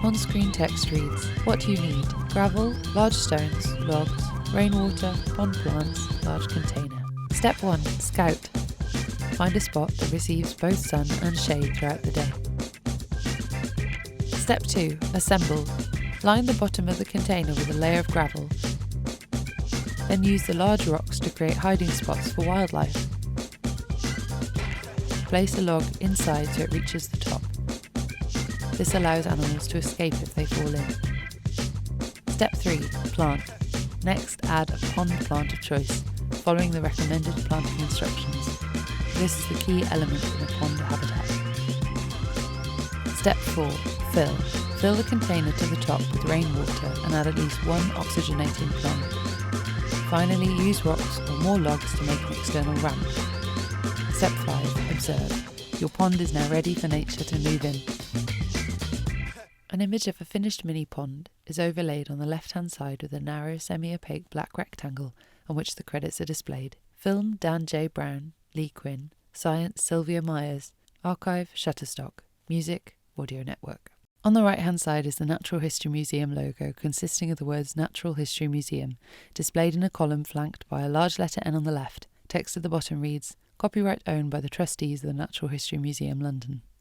On-screen text reads, what do you need? Gravel, large stones, logs, rainwater, pond plants, large container. Step 1. Scout. Find a spot that receives both sun and shade throughout the day. Step 2. Assemble. Line the bottom of the container with a layer of gravel. Then use the large rocks to create hiding spots for wildlife. Place a log inside so it reaches the top. This allows animals to escape if they fall in. Step 3. Plant. Next, add a pond plant of choice, following the recommended planting instructions. This is the key element in a pond habitat. Step 4. Fill. Fill the container to the top with rainwater and add at least one oxygenating plant. Finally, use rocks or more logs to make an external ramp. Step 5. Observe. Your pond is now ready for nature to move in. An image of a finished mini pond is overlaid on the left-hand side with a narrow semi-opaque black rectangle on which the credits are displayed. Film Dan J. Brown, Lee Quinn. Science Sylvia Myers. Archive Shutterstock. Music Audio Network. On the right-hand side is the Natural History Museum logo consisting of the words Natural History Museum, displayed in a column flanked by a large letter N on the left. Text at the bottom reads, Copyright owned by the trustees of the Natural History Museum, London.